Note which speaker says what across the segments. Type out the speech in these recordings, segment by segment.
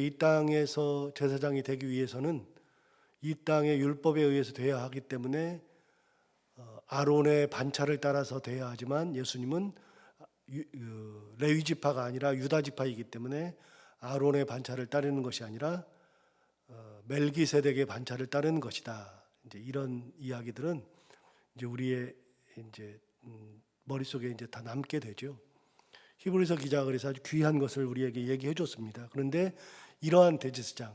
Speaker 1: 이 땅에서 제사장이 되기 위해서는 이 땅의 율법에 의해서 돼야 하기 때문에 아론의 반차를 따라서 돼야 하지만 예수님은 레위 지파가 아니라 유다 지파이기 때문에 아론의 반차를 따르는 것이 아니라 멜기세덱의 반차를 따르는 것이다. 이제 이런 이야기들은 이제 우리의 이제 머릿속에 이제 다 남게 되죠. 히브리서 기자가 그래서 아주 귀한 것을 우리에게 얘기해 줬습니다. 그런데 이러한 대제사장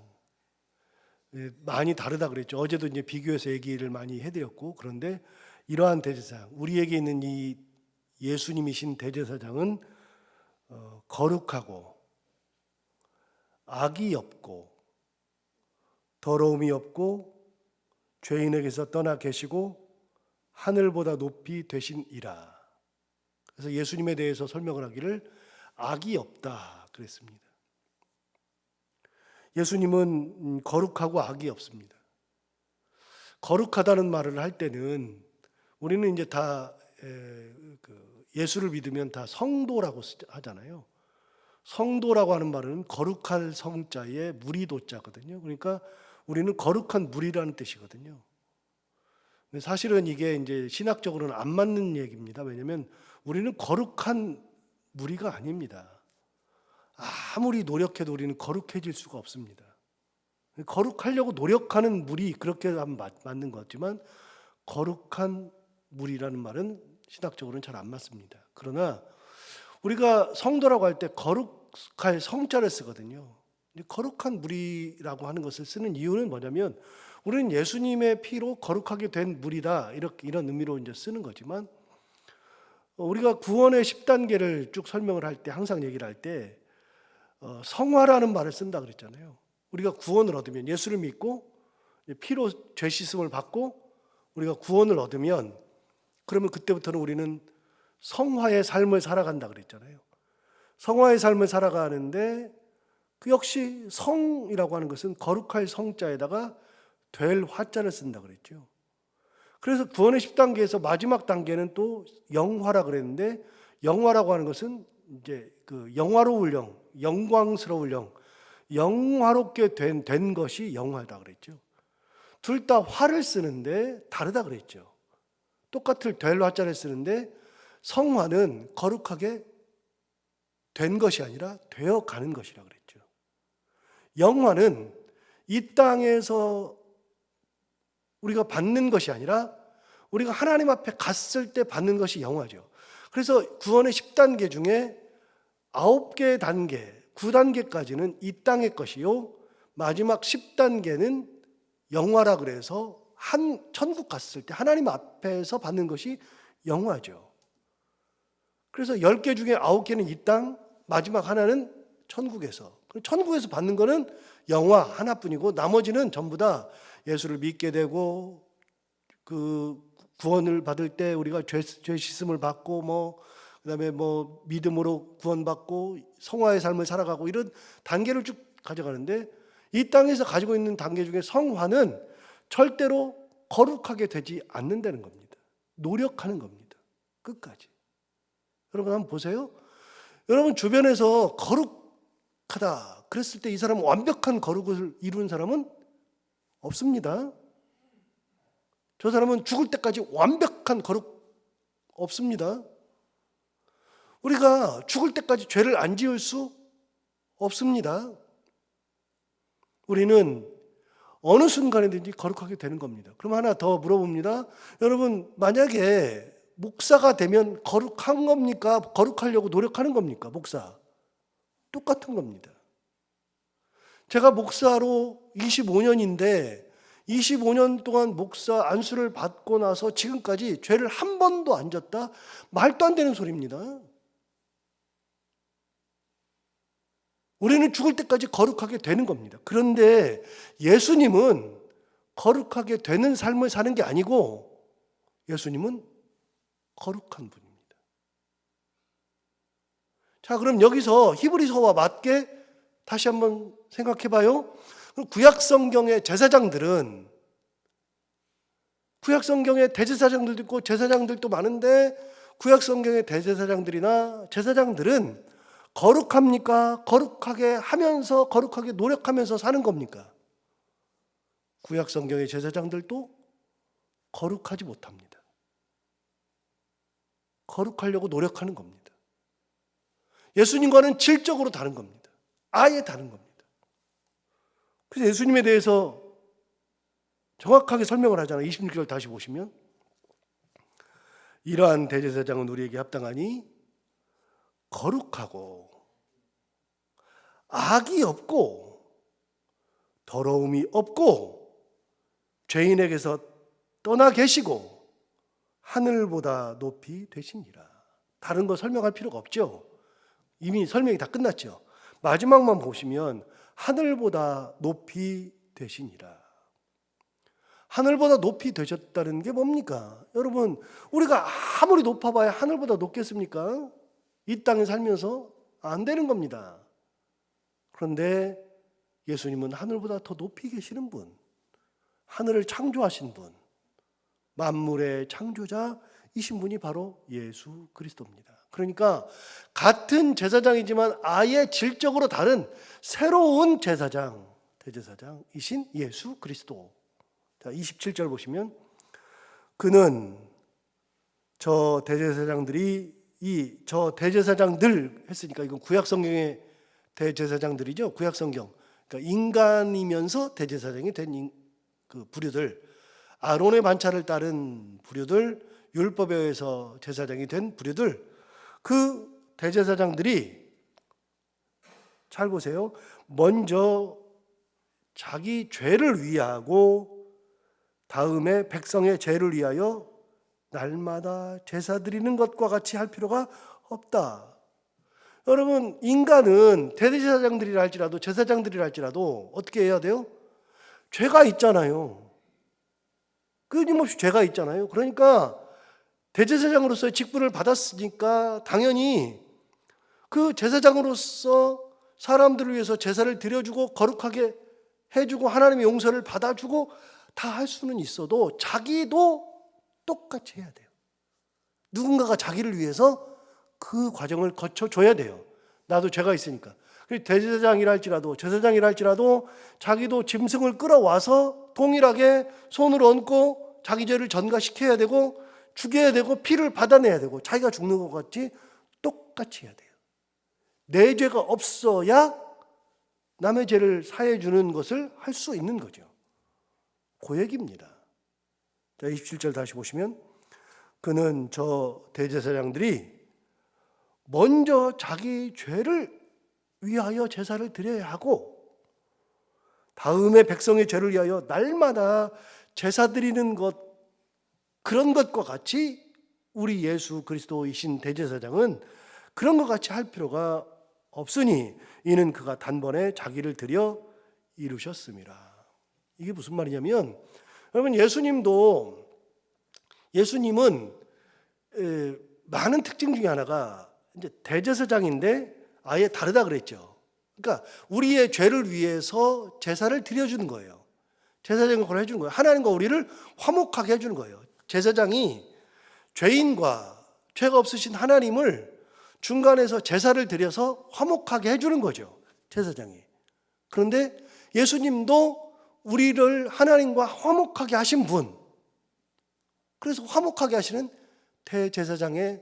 Speaker 1: 많이 다르다 그랬죠. 어제도 이제 비교해서 얘기를 많이 해드렸고, 그런데 이러한 대제사장, 우리에게 있는 이 예수님이신 대제사장은 거룩하고 악이 없고 더러움이 없고 죄인에게서 떠나 계시고 하늘보다 높이 되신이라. 그래서 예수님에 대해서 설명을 하기를 악이 없다 그랬습니다. 예수님은 거룩하고 악이 없습니다. 거룩하다는 말을 할 때는 우리는 이제 다 예수를 믿으면 다 성도라고 하잖아요. 성도라고 하는 말은 거룩할 성자에 무리도자거든요. 그러니까 우리는 거룩한 무리라는 뜻이거든요. 근데 사실은 이게 이제 신학적으로는 안 맞는 얘기입니다. 왜냐하면 우리는 거룩한 무리가 아닙니다. 아무리 노력해도 우리는 거룩해질 수가 없습니다. 거룩하려고 노력하는 무리, 그렇게 하면 맞는 것 같지만 거룩한 무리라는 말은 신학적으로는 잘 안 맞습니다. 그러나 우리가 성도라고 할 때 거룩할 성자를 쓰거든요. 거룩한 무리라고 하는 것을 쓰는 이유는 뭐냐면 우리는 예수님의 피로 거룩하게 된 무리다, 이런 의미로 이제 쓰는 거지만, 우리가 구원의 10단계를 쭉 설명을 할 때 항상 얘기를 할 때 성화라는 말을 쓴다 그랬잖아요. 우리가 구원을 얻으면, 예수를 믿고 피로 죄 씻음을 받고 우리가 구원을 얻으면, 그러면 그때부터는 우리는 성화의 삶을 살아간다 그랬잖아요. 성화의 삶을 살아가는데 그 역시 성이라고 하는 것은 거룩할 성자에다가 될 화자를 쓴다 그랬죠. 그래서 구원의 10단계에서 마지막 단계는 또 영화라 그랬는데, 영화라고 하는 것은 이제 그 영화로울 영, 영광스러울 영, 영화롭게 된 것이 영화다 그랬죠. 둘 다 화를 쓰는데 다르다 그랬죠. 똑같을 될 화자를 쓰는데 성화는 거룩하게 된 것이 아니라 되어가는 것이라 그랬죠. 영화는 이 땅에서 우리가 받는 것이 아니라 우리가 하나님 앞에 갔을 때 받는 것이 영화죠. 그래서 구원의 10단계 중에 9개 단계, 9단계까지는 이 땅의 것이요, 마지막 10단계는 영화라 그래서 천국 갔을 때 하나님 앞에서 받는 것이 영화죠. 그래서 10개 중에 9개는 이 땅, 마지막 하나는 천국에서. 천국에서 받는 거는 영화 하나뿐이고 나머지는 전부 다 예수를 믿게 되고 그 구원을 받을 때 우리가 죄 씻음을 받고 그다음에 믿음으로 구원받고 성화의 삶을 살아가고 이런 단계를 쭉 가져가는데, 이 땅에서 가지고 있는 단계 중에 성화는 절대로 거룩하게 되지 않는다는 겁니다. 노력하는 겁니다. 끝까지. 여러분 한번 보세요. 여러분 주변에서 거룩하다 그랬을 때 이 사람은 완벽한 거룩을 이룬 사람은 없습니다. 저 사람은 죽을 때까지 완벽한 거룩 없습니다. 우리가 죽을 때까지 죄를 안 지을 수 없습니다. 우리는 어느 순간에든지 거룩하게 되는 겁니다. 그럼 하나 더 물어봅니다. 여러분 만약에 목사가 되면 거룩한 겁니까? 거룩하려고 노력하는 겁니까? 목사. 똑같은 겁니다. 제가 목사로 25년인데 25년 동안 목사 안수를 받고 나서 지금까지 죄를 한 번도 안 졌다? 말도 안 되는 소리입니다. 우리는 죽을 때까지 거룩하게 되는 겁니다. 그런데 예수님은 거룩하게 되는 삶을 사는 게 아니고 예수님은 거룩한 분입니다. 자, 그럼 여기서 히브리서와 맞게 다시 한번 생각해 봐요. 구약 성경의 제사장들은, 구약 성경에 대제사장들도 있고 제사장들도 많은데 구약 성경의 대제사장들이나 제사장들은 거룩합니까? 거룩하게 하면서, 거룩하게 노력하면서 사는 겁니까? 구약 성경의 제사장들도 거룩하지 못합니다. 거룩하려고 노력하는 겁니다. 예수님과는 질적으로 다른 겁니다. 아예 다른 겁니다. 그래서 예수님에 대해서 정확하게 설명을 하잖아요. 26절 다시 보시면, 이러한 대제사장은 우리에게 합당하니 거룩하고 악이 없고 더러움이 없고 죄인에게서 떠나 계시고 하늘보다 높이 되시니라. 다른 거 설명할 필요가 없죠. 이미 설명이 다 끝났죠. 마지막만 보시면 하늘보다 높이 되시니라. 하늘보다 높이 되셨다는 게 뭡니까? 여러분, 우리가 아무리 높아봐야 하늘보다 높겠습니까? 이 땅에 살면서 안 되는 겁니다. 그런데 예수님은 하늘보다 더 높이 계시는 분, 하늘을 창조하신 분, 만물의 창조자이신 분이 바로 예수 그리스도입니다. 그러니까 같은 제사장이지만 아예 질적으로 다른 새로운 제사장, 대제사장이신 예수 그리스도. 자, 27절 보시면, 그는 저 대제사장들 했으니까 이건 구약 성경의 대제사장들이죠. 구약 성경. 그러니까 인간이면서 대제사장이 된 그 부류들, 아론의 반차를 따른 부류들, 율법에 의해서 제사장이 된 부류들, 그 대제사장들이 잘 보세요. 먼저 자기 죄를 위하고 다음에 백성의 죄를 위하여 날마다 제사 드리는 것과 같이 할 필요가 없다. 여러분, 인간은 대제사장들이라 할지라도 제사장들이라 할지라도 어떻게 해야 돼요? 죄가 있잖아요. 끊임없이 죄가 있잖아요. 그러니까 대제사장으로서의 직분을 받았으니까 당연히 그 제사장으로서 사람들을 위해서 제사를 드려주고 거룩하게 해주고 하나님의 용서를 받아주고 다 할 수는 있어도 자기도 똑같이 해야 돼요. 누군가가 자기를 위해서 그 과정을 거쳐줘야 돼요. 나도 죄가 있으니까. 대제사장이라 할지라도 제사장이라 할지라도 자기도 짐승을 끌어와서 동일하게 손을 얹고 자기 죄를 전가시켜야 되고 죽여야 되고 피를 받아내야 되고 자기가 죽는 것 같이 똑같이 해야 돼요. 내 죄가 없어야 남의 죄를 사해 주는 것을 할 수 있는 거죠. 그 얘기입니다. 자, 27절 다시 보시면, 그는 저 대제사장들이 먼저 자기 죄를 위하여 제사를 드려야 하고 다음에 백성의 죄를 위하여 날마다 제사 드리는 것, 그런 것과 같이 우리 예수 그리스도이신 대제사장은 그런 것 같이 할 필요가 없으니 이는 그가 단번에 자기를 드려 이루셨습니다. 이게 무슨 말이냐면, 여러분, 예수님은 많은 특징 중에 하나가 이제 대제사장인데 아예 다르다 그랬죠. 그러니까 우리의 죄를 위해서 제사를 드려주는 거예요. 제사장이 그걸 해주는 거예요. 하나님과 우리를 화목하게 해주는 거예요. 제사장이 죄인과 죄가 없으신 하나님을 중간에서 제사를 드려서 화목하게 해주는 거죠. 제사장이. 그런데 예수님도 우리를 하나님과 화목하게 하신 분, 그래서 화목하게 하시는 대제사장의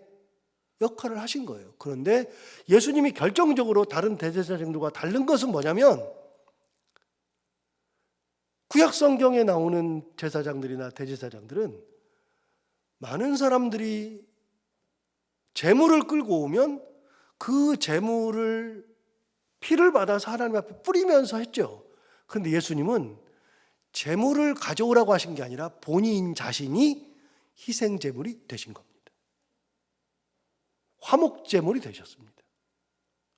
Speaker 1: 역할을 하신 거예요. 그런데 예수님이 결정적으로 다른 대제사장들과 다른 것은 뭐냐면, 구약 성경에 나오는 제사장들이나 대제사장들은 많은 사람들이 제물을 끌고 오면 그 제물을 피를 받아서 하나님 앞에 뿌리면서 했죠. 그런데 예수님은 제물을 가져오라고 하신 게 아니라 본인 자신이 희생 제물이 되신 겁니다. 화목 제물이 되셨습니다.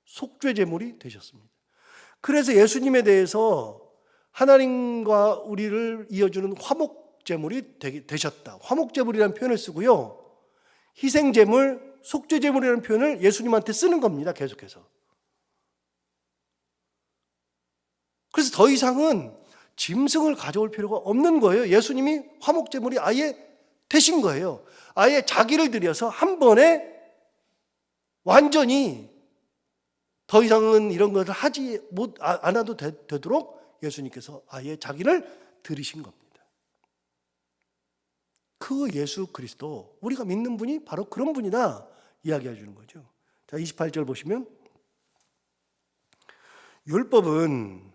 Speaker 1: 속죄 제물이 되셨습니다. 그래서 예수님에 대해서 하나님과 우리를 이어주는 화목 제물이 되셨다. 화목 제물이라는 표현을 쓰고요. 희생 제물, 속죄 제물이라는 표현을 예수님한테 쓰는 겁니다. 계속해서. 그래서 더 이상은 짐승을 가져올 필요가 없는 거예요. 예수님이 화목 제물이 아예 되신 거예요. 아예 자기를 들여서 한 번에 완전히 더 이상은 이런 것을 하지 않아도 되도록 예수님께서 아예 자기를 들이신 겁니다. 그 예수 그리스도, 우리가 믿는 분이 바로 그런 분이다 이야기해 주는 거죠. 자, 28절 보시면 율법은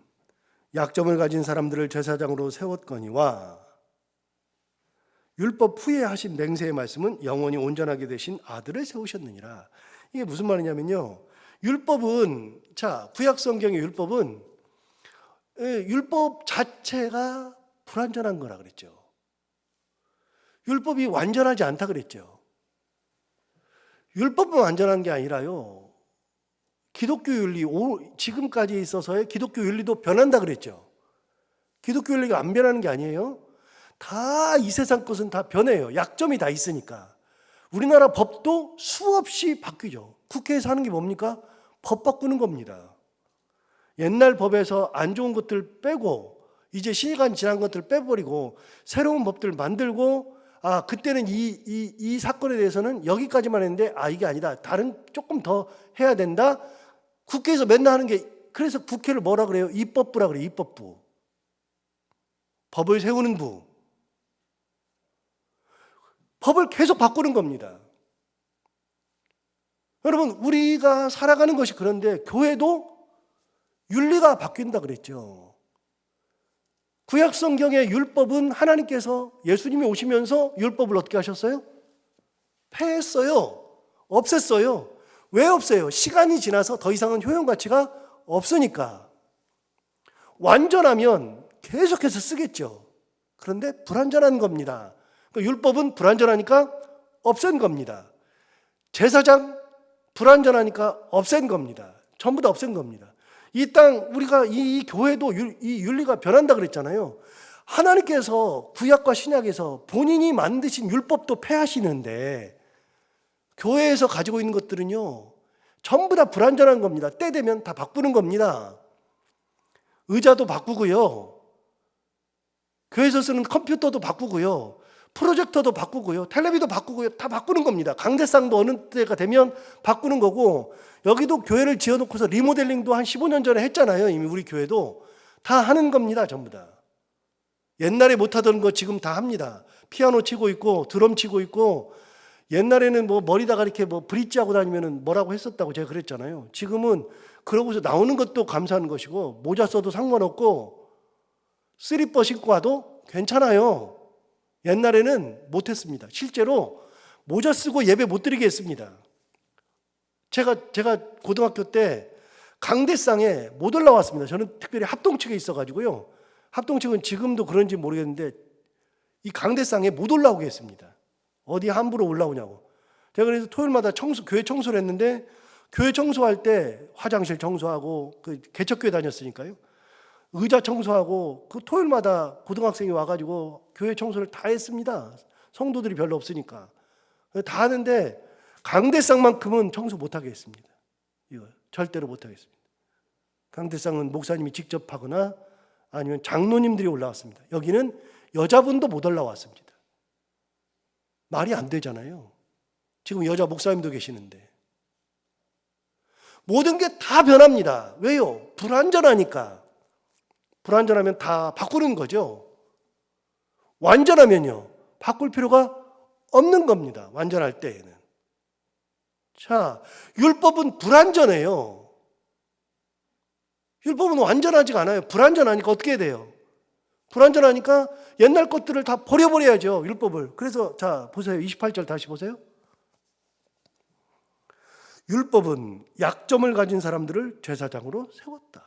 Speaker 1: 약점을 가진 사람들을 제사장으로 세웠거니와 율법 후에 하신 맹세의 말씀은 영원히 온전하게 되신 아들을 세우셨느니라. 이게 무슨 말이냐면요, 율법은, 자, 구약 성경의 율법은 율법 자체가 불완전한 거라 그랬죠. 율법이 완전하지 않다 그랬죠. 율법은 완전한 게 아니라요, 기독교 윤리, 지금까지 있어서의 기독교 윤리도 변한다 그랬죠. 기독교 윤리가 안 변하는 게 아니에요. 다 이 세상 것은 다 변해요. 약점이 다 있으니까. 우리나라 법도 수없이 바뀌죠. 국회에서 하는 게 뭡니까? 법 바꾸는 겁니다. 옛날 법에서 안 좋은 것들 빼고, 이제 시간 지난 것들 빼버리고 새로운 법들 만들고, 그때는 이 사건에 대해서는 여기까지만 했는데 이게 아니다, 다른 조금 더 해야 된다. 국회에서 맨날 하는 게, 그래서 국회를 뭐라 그래요? 입법부라 그래요. 입법부. 법을 세우는 부. 법을 계속 바꾸는 겁니다. 여러분, 우리가 살아가는 것이 그런데 교회도 윤리가 바뀐다 그랬죠. 구약 성경의 율법은 하나님께서, 예수님이 오시면서 율법을 어떻게 하셨어요? 폐했어요. 없앴어요. 왜 없어요? 시간이 지나서 더 이상은 효용 가치가 없으니까. 완전하면 계속해서 쓰겠죠. 그런데 불완전한 겁니다. 율법은 불완전하니까 없앤 겁니다. 제사장 불완전하니까 없앤 겁니다. 전부 다 없앤 겁니다. 이 땅, 우리가 이 교회도 이 윤리가 변한다 그랬잖아요. 하나님께서 구약과 신약에서 본인이 만드신 율법도 폐하시는데 교회에서 가지고 있는 것들은요, 전부 다 불완전한 겁니다. 때 되면 다 바꾸는 겁니다. 의자도 바꾸고요, 교회에서 쓰는 컴퓨터도 바꾸고요, 프로젝터도 바꾸고요, 텔레비도 바꾸고요, 다 바꾸는 겁니다. 강대상도 어느 때가 되면 바꾸는 거고, 여기도 교회를 지어놓고서 리모델링도 한 15년 전에 했잖아요. 이미 우리 교회도 다 하는 겁니다. 전부 다. 옛날에 못하던 거 지금 다 합니다. 피아노 치고 있고 드럼 치고 있고, 옛날에는 머리다가 이렇게 브릿지 하고 다니면 뭐라고 했었다고 제가 그랬잖아요. 지금은 그러고서 나오는 것도 감사한 것이고, 모자 써도 상관없고 슬리퍼 신고 와도 괜찮아요. 옛날에는 못했습니다. 실제로 모자 쓰고 예배 못 드리게 했습니다. 제가 고등학교 때 강대상에 못 올라왔습니다. 저는 특별히 합동측에 있어가지고요. 합동측은 지금도 그런지 모르겠는데 이 강대상에 못 올라오게 했습니다. 어디 함부로 올라오냐고. 제가 그래서 토요일마다 교회 청소를 했는데, 교회 청소할 때 화장실 청소하고, 개척교회 다녔으니까요, 의자 청소하고, 토요일마다 고등학생이 와가지고 교회 청소를 다 했습니다. 성도들이 별로 없으니까 다 하는데 강대상만큼은 청소 못하게 했습니다. 이거 절대로 못하겠습니다. 강대상은 목사님이 직접 하거나 아니면 장로님들이 올라왔습니다. 여기는 여자분도 못 올라왔습니다. 말이 안 되잖아요. 지금 여자 목사님도 계시는데. 모든 게 다 변합니다. 왜요? 불완전하니까. 불완전하면 다 바꾸는 거죠. 완전하면요, 바꿀 필요가 없는 겁니다. 완전할 때에는. 자, 율법은 불완전해요. 율법은 완전하지가 않아요. 불완전하니까 어떻게 돼요? 불완전하니까 옛날 것들을 다 버려버려야죠, 율법을. 그래서 자, 보세요. 28절 다시 보세요. 율법은 약점을 가진 사람들을 제사장으로 세웠다.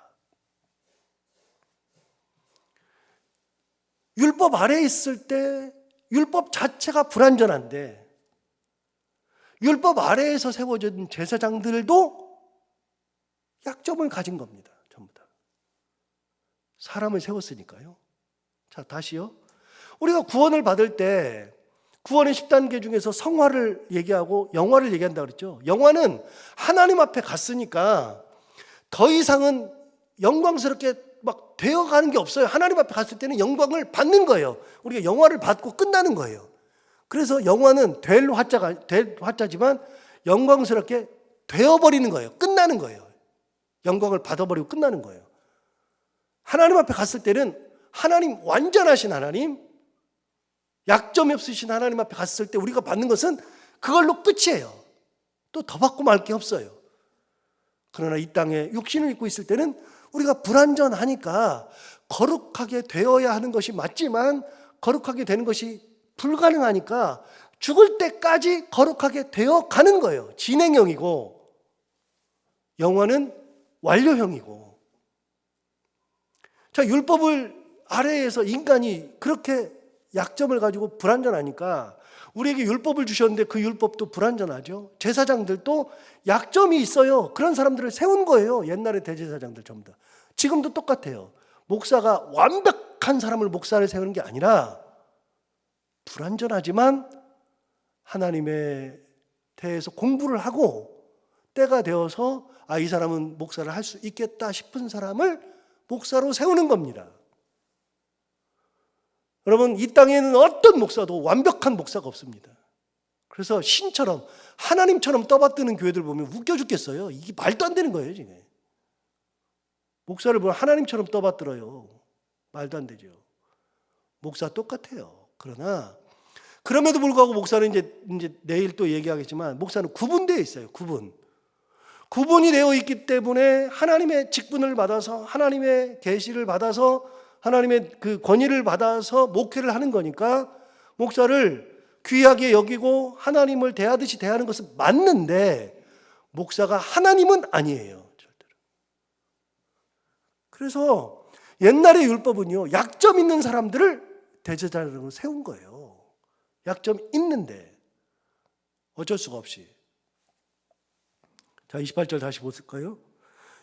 Speaker 1: 율법 아래에 있을 때 율법 자체가 불완전한데, 율법 아래에서 세워진 제사장들도 약점을 가진 겁니다. 전부 다. 사람을 세웠으니까요. 자, 다시요. 우리가 구원을 받을 때 구원의 10단계 중에서 성화를 얘기하고 영화를 얘기한다고 그랬죠. 영화는 하나님 앞에 갔으니까 더 이상은 영광스럽게 막 되어가는 게 없어요. 하나님 앞에 갔을 때는 영광을 받는 거예요. 우리가 영화를 받고 끝나는 거예요. 그래서 영화는 될 화자지만 영광스럽게 되어버리는 거예요. 끝나는 거예요. 영광을 받아버리고 끝나는 거예요. 하나님 앞에 갔을 때는 하나님, 완전하신 하나님, 약점이 없으신 하나님 앞에 갔을 때 우리가 받는 것은 그걸로 끝이에요. 또 더 받고 말 게 없어요. 그러나 이 땅에 육신을 입고 있을 때는 우리가 불완전하니까 거룩하게 되어야 하는 것이 맞지만 거룩하게 되는 것이 불가능하니까 죽을 때까지 거룩하게 되어 가는 거예요. 진행형이고 영원은 완료형이고. 자, 율법을 아래에서 인간이 그렇게 약점을 가지고 불완전하니까 우리에게 율법을 주셨는데 그 율법도 불완전하죠. 제사장들도 약점이 있어요. 그런 사람들을 세운 거예요. 옛날에 대제사장들 전부 다. 지금도 똑같아요. 목사가 완벽한 사람을 목사를 세우는 게 아니라 불완전하지만 하나님의 대해서 공부를 하고 때가 되어서 이 사람은 목사를 할 수 있겠다 싶은 사람을 목사로 세우는 겁니다. 여러분, 이 땅에는 어떤 목사도 완벽한 목사가 없습니다. 그래서 신처럼 하나님처럼 떠받드는 교회들 보면 웃겨 죽겠어요. 이게 말도 안 되는 거예요, 지금. 목사를 보면 하나님처럼 떠받들어요. 말도 안 되죠. 목사 똑같아요. 그러나 그럼에도 불구하고 목사는 이제 내일 또 얘기하겠지만 목사는 구분되어 있어요. 구분이 되어 있기 때문에 하나님의 직분을 받아서 하나님의 계시를 받아서 하나님의 그 권위를 받아서 목회를 하는 거니까 목사를 귀하게 여기고 하나님을 대하듯이 대하는 것은 맞는데 목사가 하나님은 아니에요. 절대로. 그래서 옛날의 율법은요, 약점 있는 사람들을 대제사장으로 세운 거예요. 약점 있는데 어쩔 수가 없이. 자, 28절 다시 보실까요?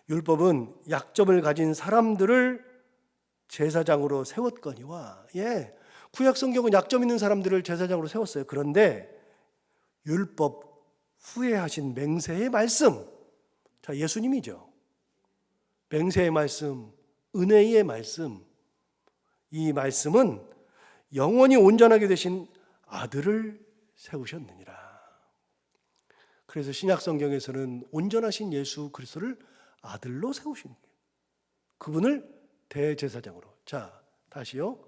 Speaker 1: 율법은 약점을 가진 사람들을 제사장으로 세웠거니와. 구약 성경은 약점 있는 사람들을 제사장으로 세웠어요. 그런데 율법 후에 하신 맹세의 말씀, 자, 예수님이죠. 맹세의 말씀, 은혜의 말씀, 이 말씀은 영원히 온전하게 되신 아들을 세우셨느니라. 그래서 신약 성경에서는 온전하신 예수 그리스도를 아들로 세우신 거예요. 그분을 대제사장으로. 자, 다시요.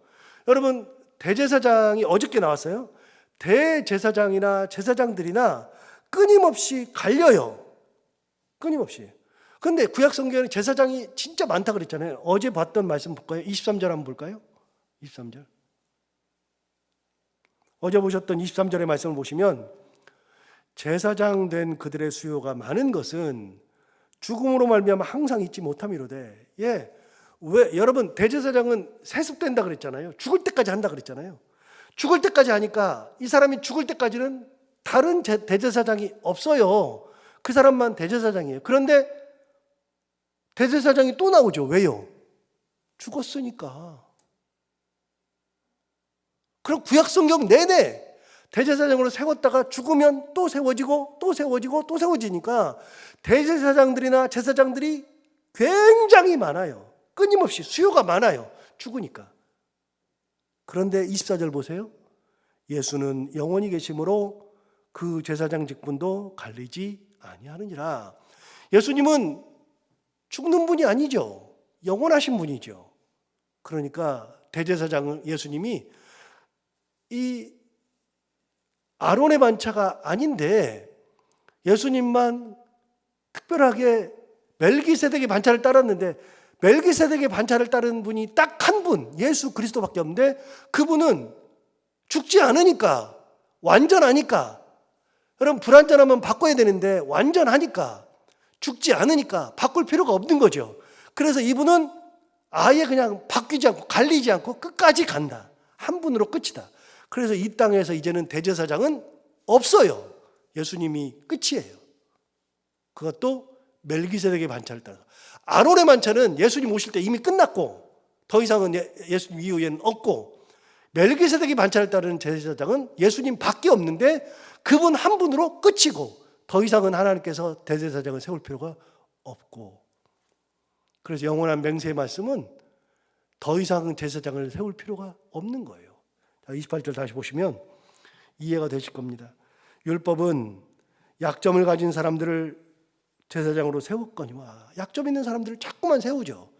Speaker 1: 여러분, 대제사장이 어저께 나왔어요. 대제사장이나 제사장들이나 끊임없이 갈려요. 끊임없이. 그런데 구약 성경에는 제사장이 진짜 많다 그랬잖아요. 어제 봤던 말씀 볼까요? 23절 한번 볼까요? 23절. 어제 보셨던 23절의 말씀을 보시면 제사장 된 그들의 수요가 많은 것은 죽음으로 말미암아 항상 잊지 못함이로되. 왜 여러분, 대제사장은 세습된다 그랬잖아요. 죽을 때까지 한다 그랬잖아요. 죽을 때까지 하니까 이 사람이 죽을 때까지는 다른 대제사장이 없어요. 그 사람만 대제사장이에요. 그런데 대제사장이 또 나오죠. 왜요? 죽었으니까. 그럼 구약 성경 내내 대제사장으로 세웠다가 죽으면 또 세워지고 또 세워지고 또 세워지니까 대제사장들이나 제사장들이 굉장히 많아요. 끊임없이 수요가 많아요. 죽으니까. 그런데 24절 보세요. 예수는 영원히 계심으로 그 제사장 직분도 갈리지 아니하느니라. 예수님은 죽는 분이 아니죠. 영원하신 분이죠. 그러니까 대제사장은 예수님이 이 아론의 반차가 아닌데 예수님만 특별하게 멜기세덱의 반차를 따랐는데 멜기세덱의 반차를 따른 분이 딱 한 분, 예수 그리스도밖에 없는데 그분은 죽지 않으니까, 완전하니까. 여러분, 불완전하면 바꿔야 되는데 완전하니까, 죽지 않으니까 바꿀 필요가 없는 거죠. 그래서 이분은 아예 그냥 바뀌지 않고 갈리지 않고 끝까지 간다. 한 분으로 끝이다. 그래서 이 땅에서 이제는 대제사장은 없어요. 예수님이 끝이에요. 그것도 멜기세덱의 반차를 따라서. 아론의 반차는 예수님 오실 때 이미 끝났고 더 이상은 예수님 이후에는 없고, 멜기세덱의 반차를 따르는 제사장은 예수님 밖에 없는데 그분 한 분으로 끝이고 더 이상은 하나님께서 대제사장을 세울 필요가 없고, 그래서 영원한 맹세의 말씀은 더 이상은 제사장을 세울 필요가 없는 거예요. 28절 다시 보시면 이해가 되실 겁니다. 율법은 약점을 가진 사람들을 제사장으로 세웠거니와. 약점 있는 사람들을 자꾸만 세우죠.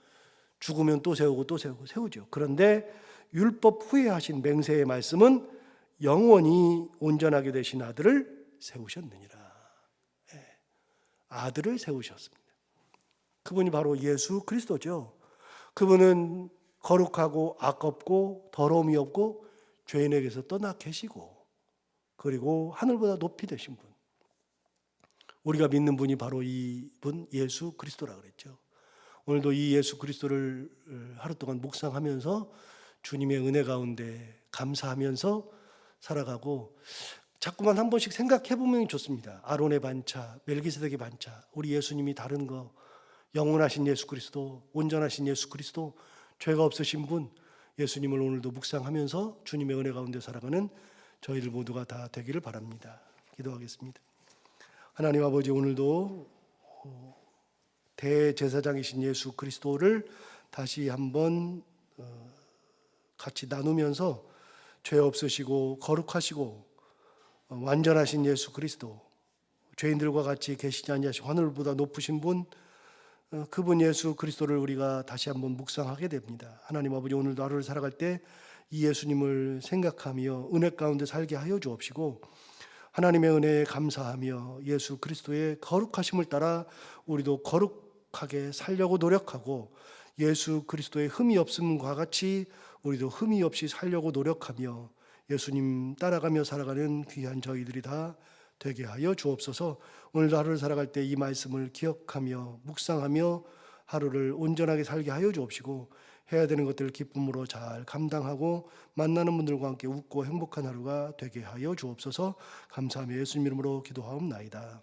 Speaker 1: 죽으면 또 세우고 또 세우고 세우죠. 그런데 율법 후에 하신 맹세의 말씀은 영원히 온전하게 되신 아들을 세우셨느니라. 아들을 세우셨습니다. 그분이 바로 예수 그리스도죠. 그분은 거룩하고 아깝고 더러움이 없고 죄인에게서 떠나 계시고, 그리고 하늘보다 높이 되신 분, 우리가 믿는 분이 바로 이분 예수 그리스도라 그랬죠. 오늘도 이 예수 그리스도를 하루 동안 묵상하면서 주님의 은혜 가운데 감사하면서 살아가고, 자꾸만 한 번씩 생각해 보면 좋습니다. 아론의 반차, 멜기세덱의 반차, 우리 예수님이 다른 거, 영원하신 예수 그리스도, 온전하신 예수 그리스도, 죄가 없으신 분 예수님을 오늘도 묵상하면서 주님의 은혜 가운데 살아가는 저희들 모두가 다 되기를 바랍니다. 기도하겠습니다. 하나님 아버지, 오늘도 대제사장이신 예수 그리스도를 다시 한번 같이 나누면서 죄 없으시고 거룩하시고 완전하신 예수 그리스도, 죄인들과 같이 계시지 아니하시고 하늘보다 높으신 분, 그분 예수 그리스도를 우리가 다시 한번 묵상하게 됩니다. 하나님 아버지, 오늘도 하루를 살아갈 때 이 예수님을 생각하며 은혜 가운데 살게 하여 주옵시고, 하나님의 은혜에 감사하며 예수 그리스도의 거룩하심을 따라 우리도 거룩하게 살려고 노력하고, 예수 그리스도의 흠이 없음과 같이 우리도 흠이 없이 살려고 노력하며 예수님 따라가며 살아가는 귀한 저희들이 다 되게 하여 주옵소서. 오늘도 하루를 살아갈 때 이 말씀을 기억하며 묵상하며 하루를 온전하게 살게 하여 주옵시고, 해야 되는 것들을 기쁨으로 잘 감당하고 만나는 분들과 함께 웃고 행복한 하루가 되게 하여 주옵소서. 감사하며 예수님 이름으로 기도하옵나이다.